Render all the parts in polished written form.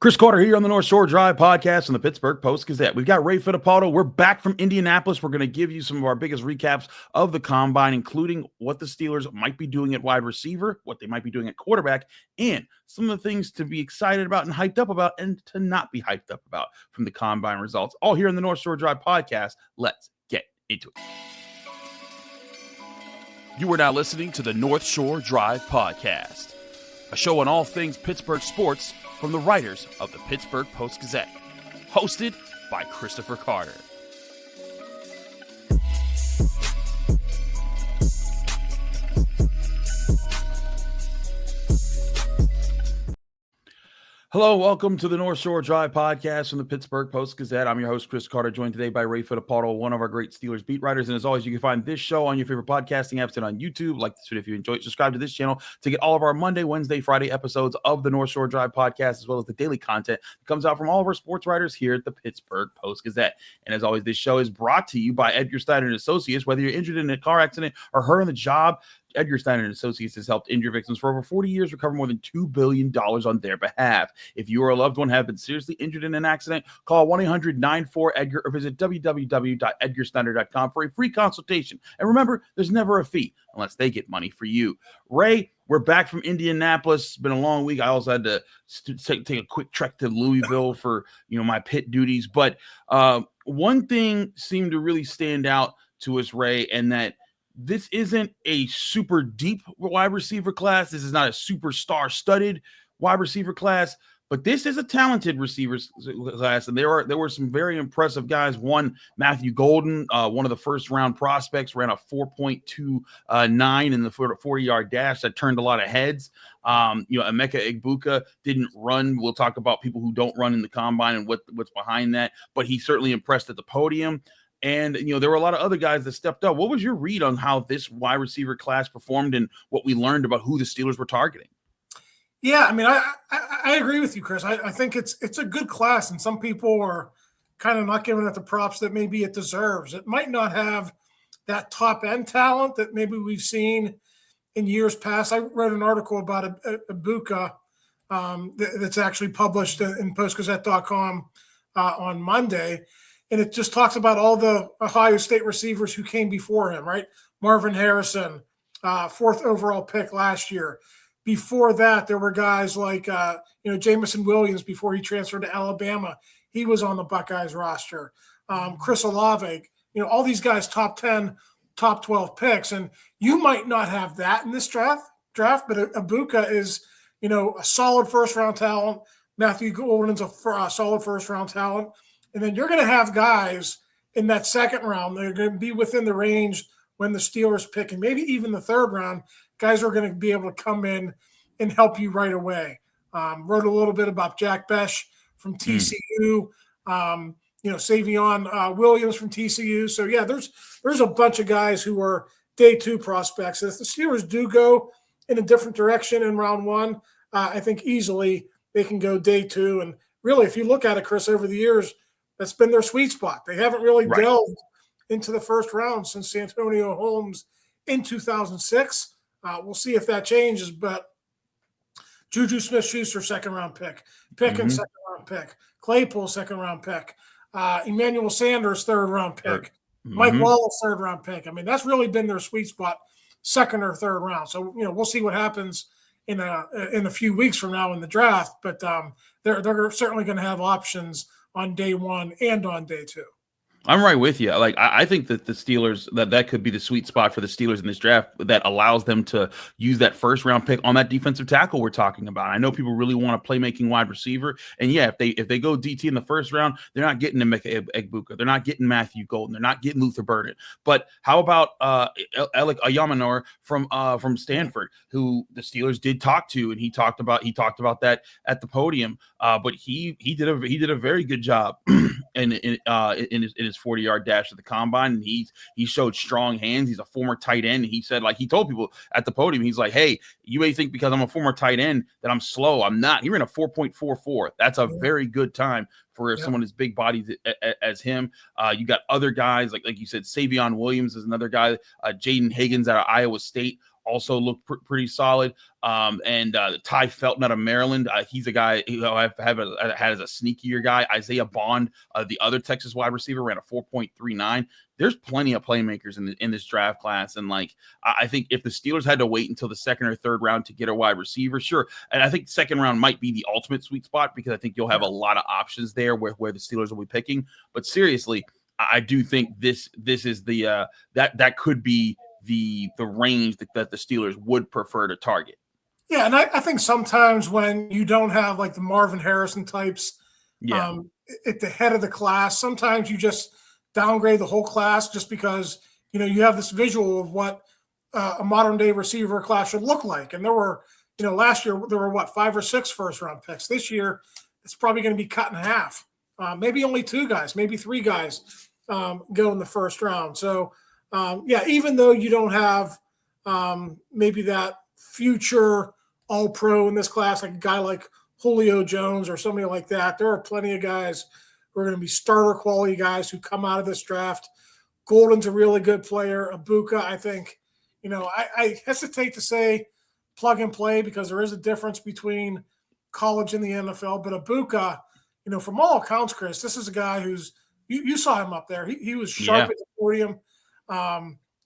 Chris Carter here on the North Shore Drive podcast on the Pittsburgh Post-Gazette. We've got Ray Fittipaldo. We're back from Indianapolis. We're going to give you some of our biggest recaps of the combine, including what the Steelers might be doing at wide receiver, what they might be doing at quarterback, and some of the things to be excited about and hyped up about and to not be hyped up about from the combine results. All here in the North Shore Drive podcast. Let's get into it. You are now listening to the North Shore Drive podcast, a show on all things Pittsburgh sports from the writers of the Pittsburgh Post-Gazette, hosted by Christopher Carter. Hello, welcome to the North Shore Drive podcast from the Pittsburgh Post-Gazette. I'm your host, Chris Carter, joined today by Ray Fittipaldo, one of our great Steelers beat writers. And as always, you can find this show on your favorite podcasting apps and on YouTube. Like this video if you enjoy it. Subscribe to this channel to get all of our Monday, Wednesday, Friday episodes of the North Shore Drive podcast, as well as the daily content that comes out from all of our sports writers here at the Pittsburgh Post-Gazette. And as always, this show is brought to you by Edgar Snyder Associates. Whether you're injured in a car accident or hurt on the job, Edgar Snyder Associates has helped injured victims for over 40 years recover more than $2 billion on their behalf. If you or a loved one have been seriously injured in an accident, call 1-800-94-EDGAR or visit www.edgarsnyder.com for a free consultation. And remember, there's never a fee unless they get money for you. Ray, we're back from Indianapolis. It's been a long week. I also had to take a quick trek to Louisville for my pit duties. But one thing seemed to really stand out to us, Ray, and that this isn't a super deep wide receiver class. This is not a superstar studded wide receiver class, but this is a talented receivers class. And there were some very impressive guys. One, Matthew Golden, one of the first round prospects, ran a 4.29 in the 40-yard dash that turned a lot of heads. Emeka Egbuka didn't run. We'll talk about people who don't run in the combine and what's behind that, but he certainly impressed at the podium. And, there were a lot of other guys that stepped up. What was your read on how this wide receiver class performed and what we learned about who the Steelers were targeting? Yeah, I mean, I agree with you, Chris. I think it's a good class, and some people are kind of not giving it the props that maybe it deserves. It might not have that top-end talent that maybe we've seen in years past. I wrote an article about Egbuka that's actually published in postgazette.com on Monday. And it just talks about all the Ohio State receivers who came before him, right? Marvin Harrison, fourth overall pick last year. Before that, there were guys like, Jameson Williams before he transferred to Alabama. He was on the Buckeyes roster. Chris Olave, all these guys, top 10, top 12 picks. And you might not have that in this draft, but Egbuka is, a solid first-round talent. Matthew Golden's a solid first-round talent. And then you're going to have guys in that second round that are going to be within the range when the Steelers pick, and maybe even the third round, guys are going to be able to come in and help you right away. Wrote a little bit about Jack Bech from TCU, Savion Williams from TCU. So, yeah, there's a bunch of guys who are day two prospects. If the Steelers do go in a different direction in round one, I think easily they can go day two. And really, if you look at it, Chris, over the years, that's been their sweet spot. They haven't really delved into the first round since Santonio Holmes in 2006. We'll see if that changes, but Juju Smith-Schuster, second-round pick. Pickens, second-round pick. Claypool, second-round pick. Emmanuel Sanders, third-round pick. Mike Wallace, third-round pick. I mean, that's really been their sweet spot, second or third round. So, we'll see what happens in a few weeks from now in the draft, but they're certainly going to have options on day one and on day two. I'm right with you. I think that the Steelers, that could be the sweet spot for the Steelers in this draft that allows them to use that first round pick on that defensive tackle we're talking about. I know people really want a playmaking wide receiver. And yeah, if they go DT in the first round, they're not getting Emeka Egbuka. They're not getting Matthew Golden. They're not getting Luther Burden. But how about Elic Ayomanor from Stanford, who the Steelers did talk to, and he talked about that at the podium. But he did a very good job in his 40-yard dash at the combine, and he showed strong hands. He's a former tight end. He said, he told people at the podium, he's like, hey, you may think because I'm a former tight end that I'm slow. I'm not. He ran a 4.44. That's a very good time for someone as big bodied as him. You got other guys like you said, Savion Williams is another guy. Jayden Higgins out of Iowa State, also looked pretty solid. And Ty Felton out of Maryland, he's a guy who I've had as a sneakier guy. Isaiah Bond, the other Texas wide receiver, ran a 4.39. There's plenty of playmakers in this draft class. And like, I think if the Steelers had to wait until the second or third round to get a wide receiver, sure. And I think second round might be the ultimate sweet spot because I think you'll have a lot of options there where the Steelers will be picking. But seriously, I do think this is the that could be the range that the Steelers would prefer to target. Yeah, and I think sometimes when you don't have like the Marvin Harrison types at the head of the class, sometimes you just downgrade the whole class just because, you have this visual of what a modern day receiver class should look like. And there were, last year there were 5 or 6 first round picks. This year it's probably going to be cut in half. Maybe only 2 guys, maybe 3 guys go in the first round. So even though you don't have maybe that future all-pro in this class, like a guy like Julio Jones or somebody like that, there are plenty of guys who are going to be starter quality guys who come out of this draft. Golden's a really good player. Egbuka, I think, I hesitate to say plug and play because there is a difference between college and the NFL. But Egbuka, from all accounts, Chris, this is a guy who's you saw him up there. He was sharp at the podium.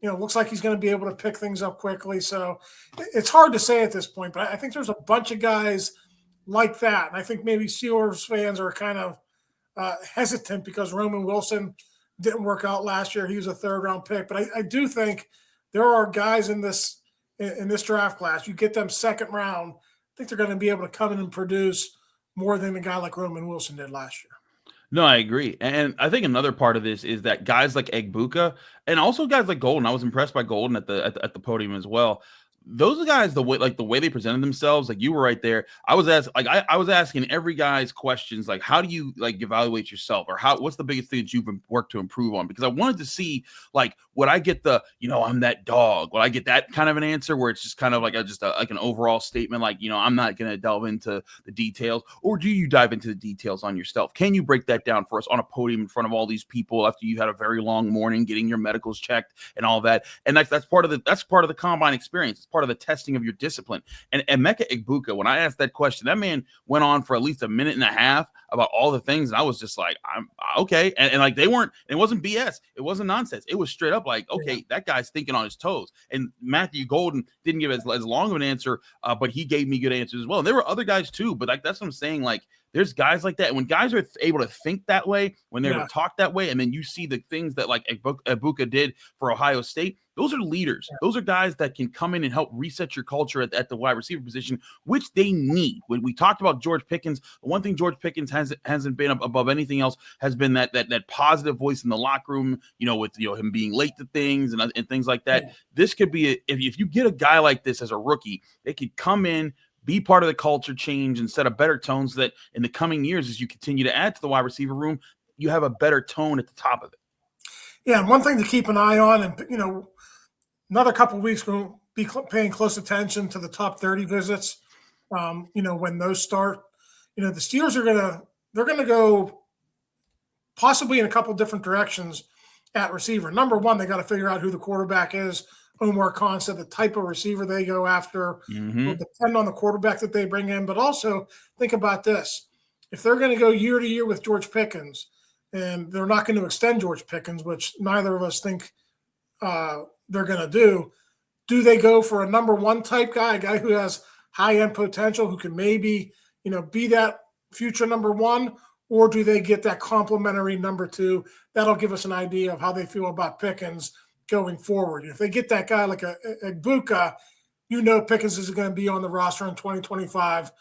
Looks like he's going to be able to pick things up quickly. So it's hard to say at this point, but I think there's a bunch of guys like that. And I think maybe Steelers fans are kind of hesitant because Roman Wilson didn't work out last year. He was a 3rd round pick, but I do think there are guys in this draft class. You get them 2nd round, I think they're going to be able to come in and produce more than a guy like Roman Wilson did last year. No, I agree. And I think another part of this is that guys like Egbuka and also guys like Golden, I was impressed by Golden at the podium as well. Those are guys, the way they presented themselves, like you were right there. I was asking every guy's questions, like, how do you like evaluate yourself, or what's the biggest thing that you've worked to improve on? Because I wanted to see, like, would I get the, I'm that dog? Would I get that kind of an answer where it's just kind of like like an overall statement, like, I'm not going to delve into the details, or do you dive into the details on yourself? Can you break that down for us on a podium in front of all these people after you had a very long morning getting your medicals checked and all that? And that's part of the combine experience. It's part of the testing of your discipline. And Emeka Egbuka, when I asked that question, that man went on for at least a minute and a half about all the things. And I was just like, I'm okay. And like, it wasn't BS. It wasn't nonsense. It was straight up like, okay, that guy's thinking on his toes. And Matthew Golden didn't give as long of an answer, but he gave me good answers as well. And there were other guys too, but like, that's what I'm saying. Like, there's guys like that. And when guys are able to think that way, when they're able to talk that way, and then you see the things that like Egbuka did for Ohio State, those are leaders. Those are guys that can come in and help reset your culture at the wide receiver position, which they need. When we talked about George Pickens, the one thing George Pickens hasn't been above anything else has been that positive voice in the locker room, with him being late to things and things like that. This could be if you get a guy like this as a rookie, they could come in, be part of the culture change, and set a better tone so that in the coming years, as you continue to add to the wide receiver room, you have a better tone at the top of it. Yeah, and one thing to keep an eye on, and another couple of weeks we'll be paying close attention to the top 30 visits. When those start, the Steelers they're gonna go possibly in a couple different directions at receiver. Number one, they got to figure out who the quarterback is. Omar Khan said the type of receiver they go after will depend on the quarterback that they bring in. But also think about this. If they're going to go year to year with George Pickens, and they're not going to extend George Pickens, which neither of us think they're going to do they go for a number 1 type guy, a guy who has high-end potential, who can maybe, be that future number 1, or do they get that complimentary number 2? That'll give us an idea of how they feel about Pickens going forward. If they get that guy like a Egbuka, Pickens is going to be on the roster in 2025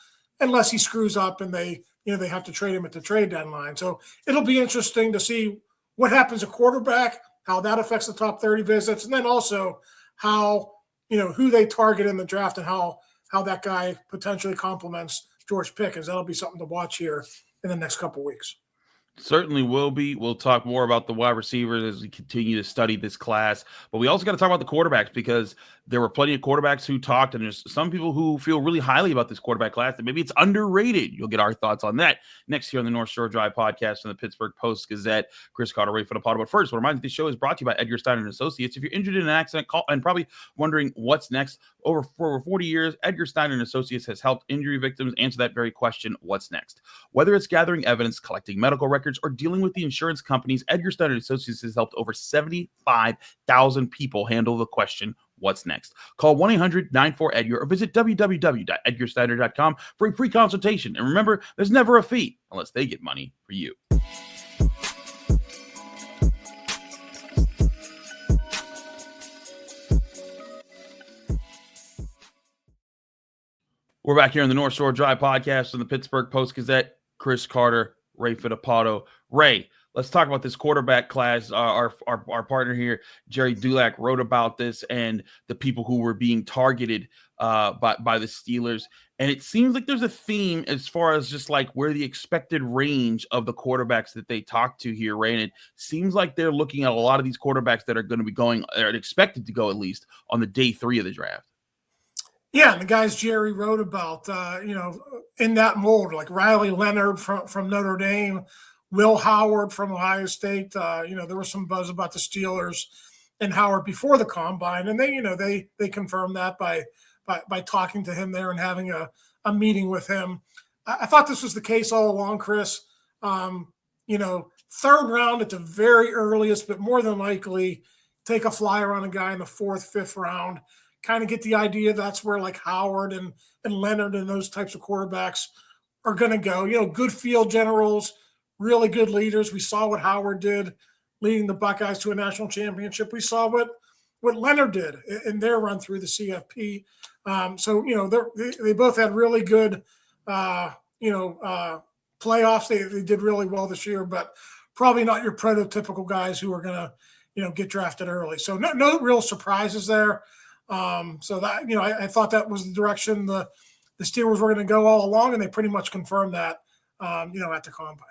unless he screws up and they have to trade him at the trade deadline. So it'll be interesting to see what happens at quarterback, how that affects the top 30 visits, and then also how, who they target in the draft and how that guy potentially complements George Pickens. That'll be something to watch here in the next couple of weeks. Certainly will be. We'll talk more about the wide receivers as we continue to study this class. But we also got to talk about the quarterbacks because there were plenty of quarterbacks who talked, and there's some people who feel really highly about this quarterback class, and maybe it's underrated. You'll get our thoughts on that next here on the North Shore Drive podcast from the Pittsburgh Post-Gazette. Chris Carter, Ray Fittipaldo. But first, we'll remind you this show is brought to you by Edgar Snyder Associates. If you're injured in an accident call and probably wondering what's next, for over 40 years, Edgar Snyder Associates has helped injury victims answer that very question, what's next? Whether it's gathering evidence, collecting medical records, or dealing with the insurance companies, Edgar Snyder Associates has helped over 75,000 people handle the question, what's next? Call 1-800-94-EDGAR or visit www.edgarsnyder.com for a free consultation. And remember, there's never a fee unless they get money for you. We're back here on the North Shore Drive podcast on the Pittsburgh Post-Gazette. Chris Carter, Ray Fittipaldo. Ray, let's talk about this quarterback class. Our partner here, Jerry Dulac, wrote about this and the people who were being targeted by the Steelers. And it seems like there's a theme as far as just like where the expected range of the quarterbacks that they talk to here, Ray. And it seems like they're looking at a lot of these quarterbacks that are going to be going, or expected to go at least, on the day 3 of the draft. Yeah, and the guys Jerry wrote about, in that mold, like Riley Leonard from Notre Dame, Will Howard from Ohio State. There was some buzz about the Steelers and Howard before the combine, and they confirmed that by talking to him there and having a meeting with him. I thought this was the case all along, Chris. Third round at the very earliest, but more than likely take a flyer on a guy in the 4th, 5th round. Kind of get the idea that's where like Howard and Leonard and those types of quarterbacks are going to go. Good field generals, really good leaders. We saw what Howard did leading the Buckeyes to a national championship. We saw what Leonard did in their run through the CFP. They both had really good, playoffs. They did really well this year, but probably not your prototypical guys who are going to, get drafted early. So no real surprises there. I thought that was the direction the Steelers were going to go all along, and they pretty much confirmed that, at the combine.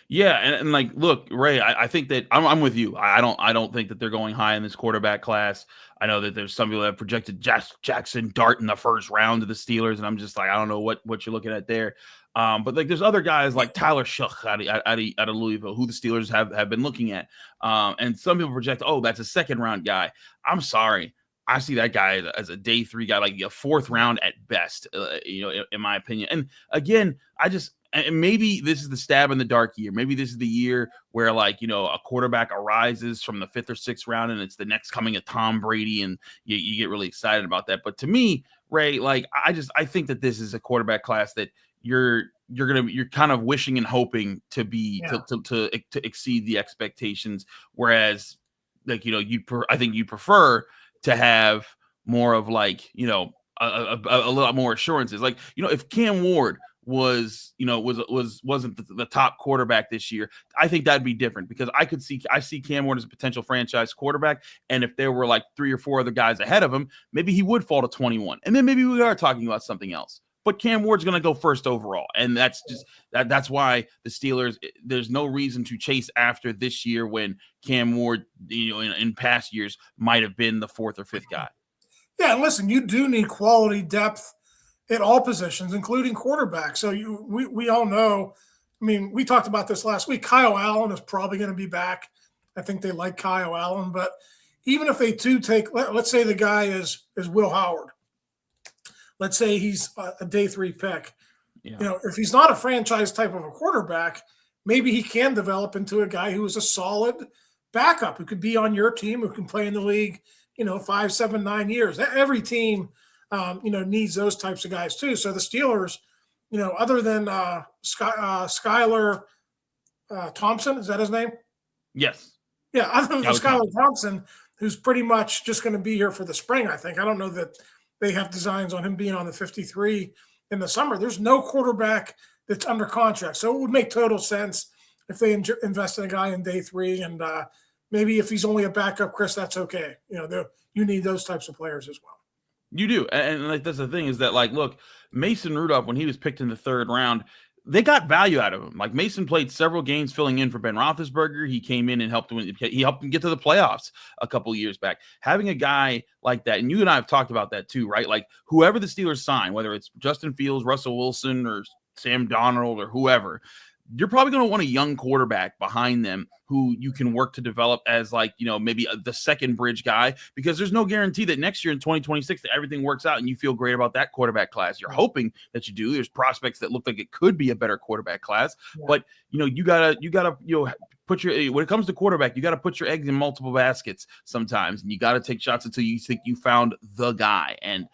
Yeah, and like, look, Ray, I think that I'm with you. I don't think that they're going high in this quarterback class. I know that there's some people that have projected Jackson Dart in the 1st round of the Steelers, and I'm just like, I don't know what you're looking at there. But like, there's other guys like Tyler Shough out of Louisville who the Steelers have been looking at, and some people project, oh, that's a 2nd round guy. I'm sorry. I see that guy as a day 3 guy, like a 4th round at best, in my opinion. And again, and maybe this is the stab in the dark year. Maybe this is the year where, a quarterback arises from the 5th or 6th round, and it's the next coming of Tom Brady, and you get really excited about that. But to me, Ray, I think that this is a quarterback class that you're kind of wishing and hoping to be to exceed the expectations. Whereas, I think you prefer to have more of a lot more assurances. If Cam Ward wasn't the top quarterback this year, I think that'd be different, because I see Cam Ward as a potential franchise quarterback. And if there were like 3 or 4 other guys ahead of him, maybe he would fall to 21. And then maybe we are talking about something else. But Cam Ward's going to go 1st overall. And that's just that's why the Steelers, there's no reason to chase after this year when Cam Ward, in past years might have been the 4th or 5th guy. Yeah, and listen, you do need quality depth at all positions, including quarterback. So we all know, we talked about this last week. Kyle Allen is probably going to be back. I think they like Kyle Allen. But even if they do take, let's say the guy is Will Howard. Let's say he's a day 3 pick. Yeah. If he's not a franchise type of a quarterback, maybe he can develop into a guy who is a solid backup, who could be on your team, who can play in the league, 5, 7, 9 years. Every team, needs those types of guys too. So the Steelers, other than Skylar Thompson, is that his name? Yes. Yeah, other than Skylar Thompson, who's pretty much just going to be here for the spring, I think. I don't know that they have designs on him being on the 53 in the summer. There's no quarterback that's under contract. So it would make total sense if they invest in a guy in day 3. And maybe if he's only a backup, Chris, that's okay. You need those types of players as well. You do. And that's the thing is that, look, Mason Rudolph, when he was picked in the 3rd round, they got value out of him. Like Mason played several games filling in for Ben Roethlisberger. He came in and helped him. He helped him get to the playoffs a couple years back. Having a guy like that, and you and I have talked about that too, right? Like whoever the Steelers sign, whether it's Justin Fields, Russell Wilson, or Sam Darnold, or whoever, you're probably going to want a young quarterback behind them who you can work to develop as like, maybe the second bridge guy, because there's no guarantee that next year in 2026 that everything works out and you feel great about that quarterback class. You're hoping that you do. There's prospects that look like it could be a better quarterback class, but you gotta put when it comes to quarterback, you got to put your eggs in multiple baskets sometimes, and you got to take shots until you think you found the guy. And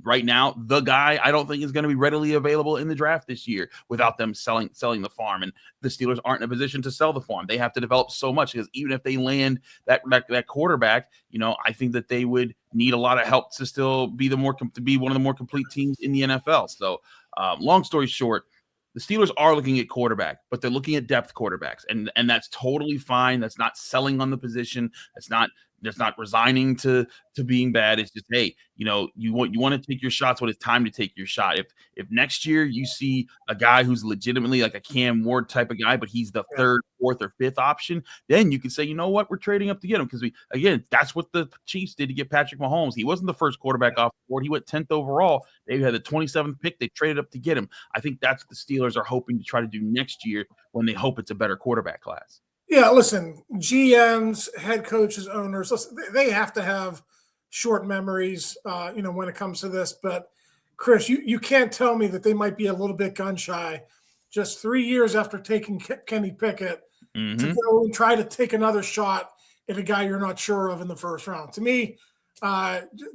right now, the guy I don't think is going to be readily available in the draft this year without them selling the farm. And the Steelers aren't in a position to sell the farm. They have to develop so much, because even if they land that quarterback, I think that they would need a lot of help to still be one of the more complete teams in the NFL. So, long story short, the Steelers are looking at quarterback, but they're looking at depth quarterbacks, and that's totally fine. That's not selling on the position. That's not resigning to being bad. It's just, hey, you want to take your shots when it's time to take your shot. If next year you see a guy who's legitimately like a Cam Ward type of guy, but he's the third, fourth, or fifth option, then you can say, you know what, we're trading up to get him, because that's what the Chiefs did to get Patrick Mahomes. He wasn't the first quarterback off the board. He went 10th overall. They had the 27th pick. They traded up to get him. I think that's what the Steelers are hoping to try to do next year when they hope it's a better quarterback class. Yeah, listen, GMs, head coaches, owners, listen, they have to have short memories, when it comes to this. But, Chris, you can't tell me that they might be a little bit gun shy just 3 years after taking Kenny Pickett to go and try to take another shot at a guy you're not sure of in the first round. To me,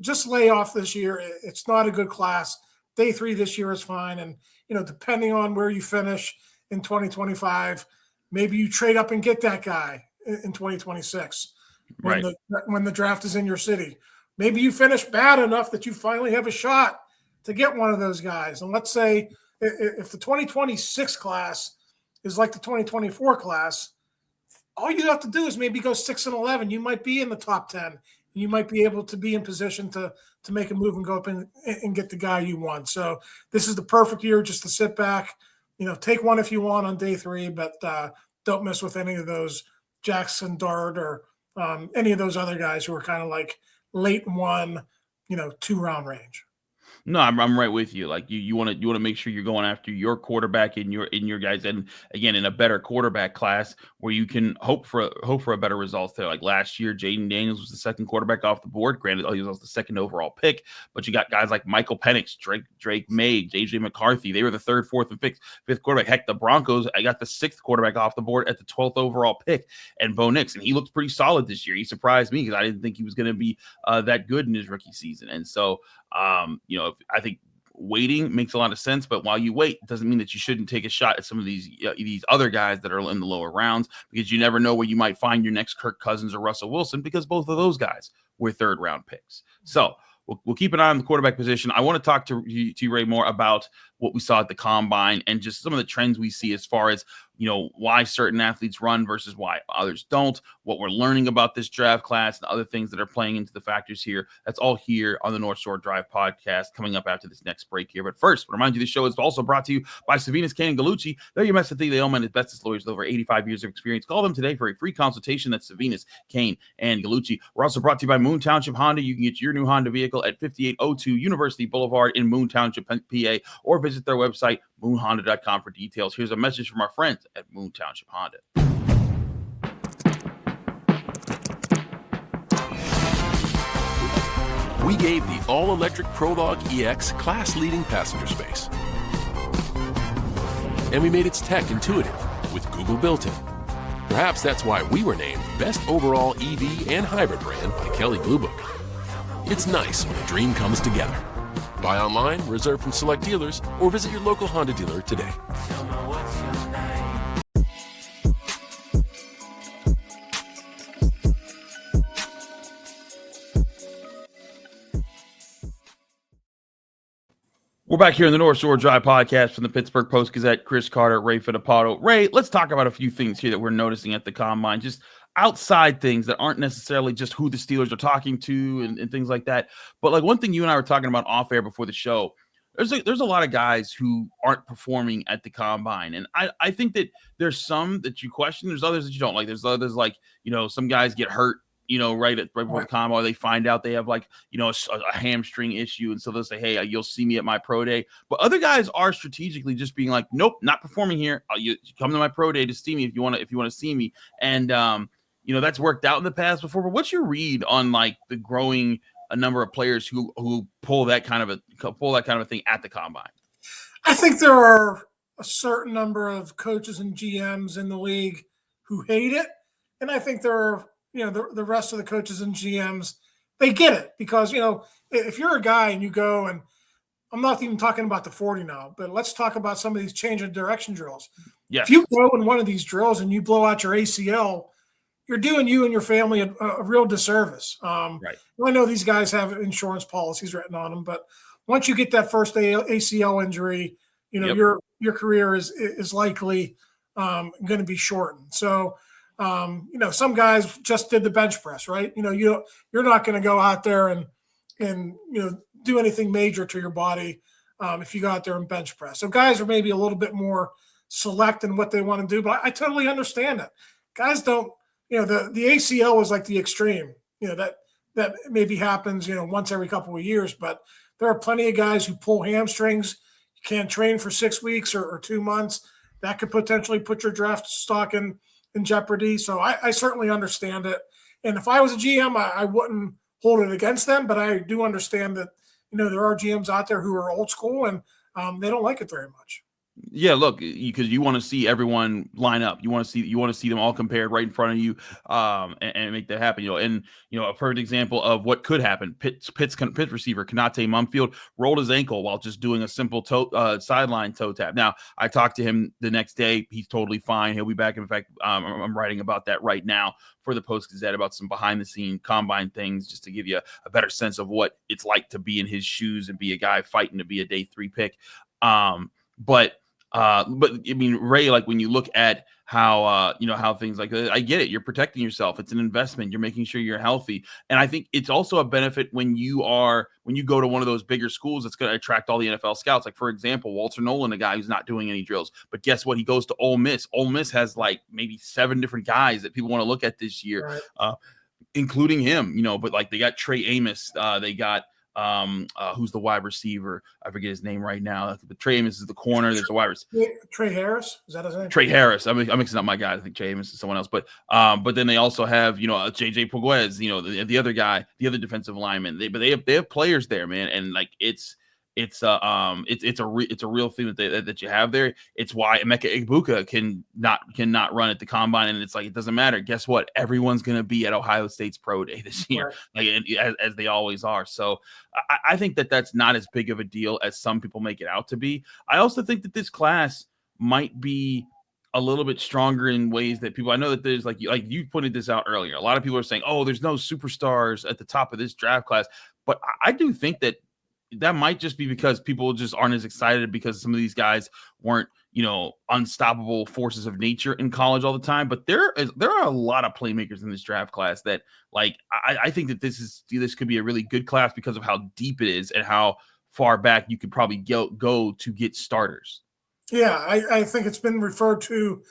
just lay off this year. It's not a good class. Day 3 this year is fine. And, depending on where you finish in 2025, maybe you trade up and get that guy in 2026 when the draft is in your city. Maybe you finish bad enough that you finally have a shot to get one of those guys. And let's say if the 2026 class is like the 2024 class, all you have to do is maybe go 6-11. You might be in the top 10. You might be able to be in position to make a move and go up and get the guy you want. So this is the perfect year just to sit back. Take one if you want on day 3, but don't mess with any of those Jackson Dart or any of those other guys who are kind of like late 1, 2-round range. No, I'm right with you. Like you want to make sure you're going after your quarterback in your guys, and again in a better quarterback class where you can hope for a better result there. Like last year, Jayden Daniels was the second quarterback off the board. Granted, he was the second overall pick, but you got guys like Michael Penix, Drake May, JJ McCarthy. They were the third, fourth, and fifth quarterback. Heck, the Broncos, I got the 6th quarterback off the board at the 12th overall pick, and Bo Nix, and he looked pretty solid this year. He surprised me because I didn't think he was going to be that good in his rookie season, and so. I think waiting makes a lot of sense, but while you wait, it doesn't mean that you shouldn't take a shot at some of these other guys that are in the lower rounds, because you never know where you might find your next Kirk Cousins or Russell Wilson, because both of those guys were 3rd-round picks. So we'll keep an eye on the quarterback position. I want to talk to you, Ray, more about what we saw at the combine and just some of the trends we see as far as why certain athletes run versus why others don't, what we're learning about this draft class, and other things that are playing into the factors here. That's all here on the North Shore Drive podcast coming up after this next break here. But first, remind you, the show is also brought to you by Savion Williams Gallucci. They're your best thing. They own the bestest lawyers with over 85 years of experience. Call them today for a free consultation. That's Savion, Kane, and Gallucci. We're also brought to you by Moon Township Honda. You can get your new Honda vehicle at 5802 University Boulevard in Moon Township, PA, or visit their website, moonhonda.com, for details. Here's a message from our friends at Moon Township Honda. We gave the all-electric Prologue EX class-leading passenger space. And we made its tech intuitive with Google built-in. Perhaps that's why we were named Best Overall EV and Hybrid Brand by Kelley Blue Book. It's nice when a dream comes together. Buy online, reserve from select dealers, or visit your local Honda dealer today. We're back here in the North Shore Drive podcast from the Pittsburgh Post-Gazette. Chris Carter, Ray Fittipaldo. Ray, let's talk about a few things here that we're noticing at the combine, just outside things that aren't necessarily just who the Steelers are talking to and things like that. But like one thing you and I were talking about off air before the show, there's a lot of guys who aren't performing at the combine, and I think that there's some that you question. There's others that you don't like. There's others like some guys get hurt. Right before the combine, they find out they have a hamstring issue, and so they'll say, "Hey, you'll see me at my pro day." But other guys are strategically just being like, "Nope, not performing here. You come to my pro day to see me if you want to see me." And that's worked out in the past before. But what's your read on the growing a number of players who pull that kind of a thing at the combine? I think there are a certain number of coaches and GMs in the league who hate it, and I think there are the rest of the coaches and GMs, they get it because if you're a guy and you go, and I'm not even talking about the 40 now, but let's talk about some of these change of direction drills. Yes. If you go in one of these drills and you blow out your ACL, you're doing you and your family a real disservice. Right. I know these guys have insurance policies written on them, but once you get that first ACL injury, your career is likely going to be shortened. So, some guys just did the bench press, right? You're not going to go out there and do anything major to your body if you go out there and bench press. So guys are maybe a little bit more select in what they want to do, but I totally understand it. Guys don't. The ACL is like the extreme, that maybe happens, once every couple of years, but there are plenty of guys who pull hamstrings. You can't train for 6 weeks or 2 months. That could potentially put your draft stock in jeopardy. So I certainly understand it. And if I was a GM, I wouldn't hold it against them, but I do understand that, there are GMs out there who are old school and they don't like it very much. Yeah, look, because you want to see everyone line up. You want to see them all compared right in front of you, and make that happen. A perfect example of what could happen. Pitt's receiver Kanate Mumfield rolled his ankle while just doing a simple sideline toe tap. Now, I talked to him the next day. He's totally fine. He'll be back. In fact, I'm writing about that right now for the Post-Gazette about some behind-the-scene combine things, just to give you a better sense of what it's like to be in his shoes and be a guy fighting to be a day 3 pick. But I mean, Ray, when you look at how things like that, I get it. You're protecting yourself. It's an investment. You're making sure you're healthy. And I think it's also a benefit when you go to one of those bigger schools that's going to attract all the NFL scouts. Like, for example, Walter Nolan, a guy who's not doing any drills, but guess what? He goes to Ole Miss. Ole Miss has maybe 7 different guys that people want to look at this year, right. Including him, but they got Trey Amos. They got, who's the wide receiver? I forget his name right now. But Trey Amos is the corner. There's a wide receiver. Trey Harris? Is that his name? Trey Harris. I'm mixing up my guy. I think Trey Amos is someone else. But then they also have, JJ Puguez, the other guy, the other defensive lineman. They have players there, man. And it's a real thing that you have there. It's why Emeka Egbuka cannot run at the combine, and it doesn't matter. Guess what? Everyone's going to be at Ohio State's pro day this year, right. As they always are. So I think that that's not as big of a deal as some people make it out to be. I also think that this class might be a little bit stronger in ways that people. I know that there's like you pointed this out earlier. A lot of people are saying, "Oh, there's no superstars at the top of this draft class," but I do think that might just be because people just aren't as excited because some of these guys weren't, unstoppable forces of nature in college all the time. But there are a lot of playmakers in this draft class that I think that this could be a really good class because of how deep it is and how far back you could probably go to get starters. Yeah, I think it's been referred to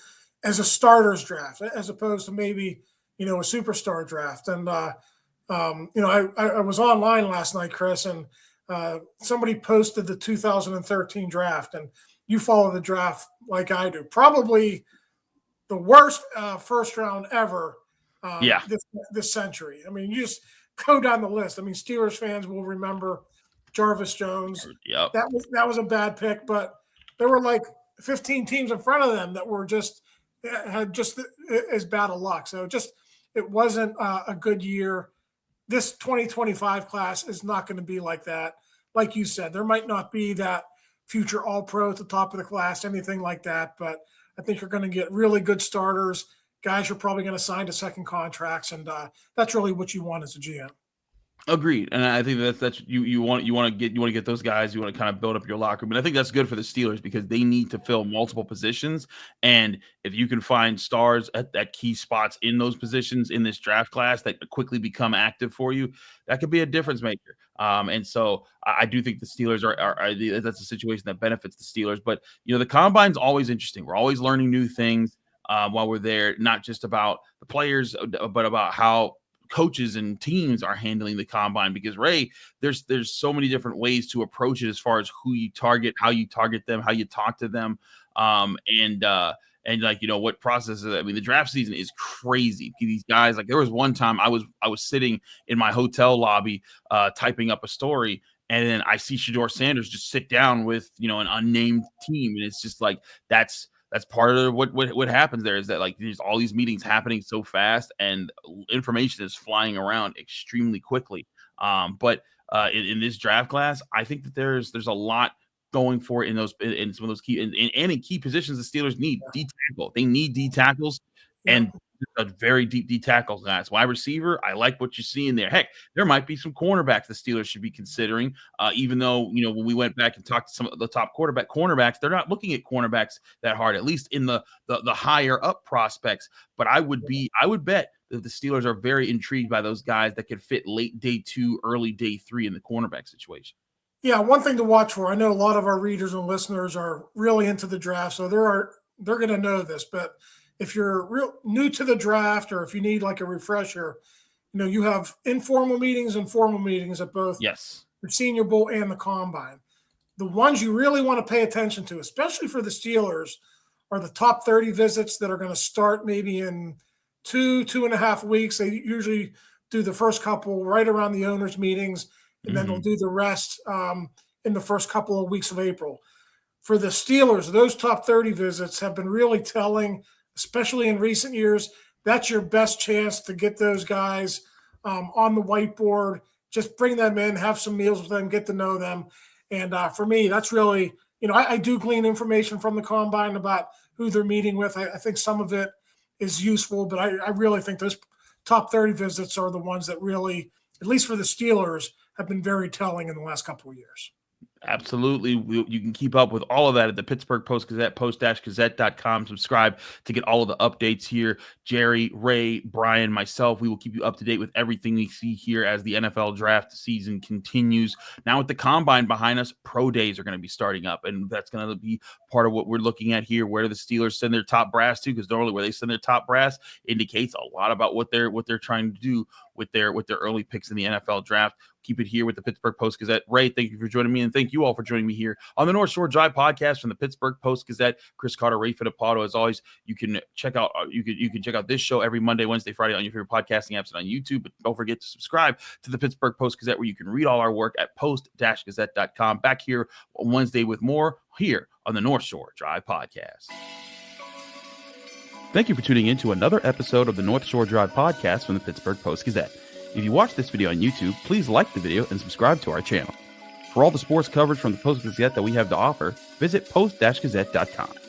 as a starters draft as opposed to maybe, a superstar draft. And, I was online last night, Chris, and somebody posted the 2013 draft, and you follow the draft like I do. Probably the worst first round ever this century. I mean, you just go down the list. I mean, Steelers fans will remember Jarvis Jones. Yep. That was a bad pick, but there were 15 teams in front of them that were had just as bad of luck. So it wasn't a good year. This 2025 class is not going to be like that. Like you said, there might not be that future all-pro at the top of the class, anything like that, but I think you're going to get really good starters. Guys you're probably going to sign to second contracts, and that's really what you want as a GM. Agreed, and I think that's you want to get those guys. You want to kind of build up your locker room, and I think that's good for the Steelers because they need to fill multiple positions. And if you can find stars at key spots in those positions in this draft class that quickly become active for you, that could be a difference maker. And so I do think the Steelers are that's a situation that benefits the Steelers. But the combine's always interesting. We're always learning new things while we're there, not just about the players, but about how coaches and teams are handling the combine, because Ray, there's so many different ways to approach it as far as who you target, how you target them, how you talk to them, and like what processes. I mean, the draft season is crazy. These guys, like there was one time I was sitting in my hotel lobby typing up a story, and then I see Shedeur Sanders just sit down with an unnamed team, and it's just like that's part of what happens there, is that like there's all these meetings happening so fast and information is flying around extremely quickly. But in this draft class, I think that there's a lot going for it in some of those key and in key positions. The Steelers need D tackle. They need D tackles, and a very deep D tackle class. Wide receiver, I like what you see in there. Heck, there might be some cornerbacks the Steelers should be considering. Even though when we went back and talked to some of the top cornerbacks, they're not looking at cornerbacks that hard, at least in the higher up prospects. But I would bet that the Steelers are very intrigued by those guys that could fit late day 2, early day 3 in the cornerback situation. Yeah, one thing to watch for. I know a lot of our readers and listeners are really into the draft, so they're going to know this, but if you're real new to the draft, or if you need like a refresher, you have informal meetings and formal meetings at both the Senior Bowl and the Combine. The ones you really want to pay attention to, especially for the Steelers, are the top 30 visits that are going to start maybe in 2.5 weeks. They usually do the first couple right around the owners' meetings, and then they'll do the rest in the first couple of weeks of April. For the Steelers, those top 30 visits have been really telling, especially in recent years. That's your best chance to get those guys on the whiteboard. Just bring them in, have some meals with them, get to know them. And for me, that's really, I do glean information from the Combine about who they're meeting with. I think some of it is useful, but I really think those top 30 visits are the ones that really, at least for the Steelers, have been very telling in the last couple of years. Absolutely. You can keep up with all of that at the Pittsburgh Post-Gazette, post-gazette.com. Subscribe to get all of the updates here. Jerry, Ray, Brian, myself, we will keep you up to date with everything we see here as the NFL draft season continues. Now with the Combine behind us, pro days are going to be starting up, and that's going to be part of what we're looking at here. Where do the Steelers send their top brass to? Because normally where they send their top brass indicates a lot about what they're trying to do with their early picks in the NFL draft. Keep it here with the Pittsburgh Post-Gazette. Ray, thank you for joining me, and thank you all for joining me here on the North Shore Drive podcast from the Pittsburgh Post-Gazette. Chris Carter, Ray Fittipaldo. As always, you can check out this show every Monday, Wednesday, Friday on your favorite podcasting apps and on YouTube. But don't forget to subscribe to the Pittsburgh Post-Gazette, where you can read all our work at post-gazette.com. Back here on Wednesday with more here on the North Shore Drive podcast. Thank you for tuning in to another episode of the North Shore Drive podcast from the Pittsburgh Post-Gazette. If you watch this video on YouTube, please like the video and subscribe to our channel. For all the sports coverage from the Post-Gazette that we have to offer, visit post-gazette.com.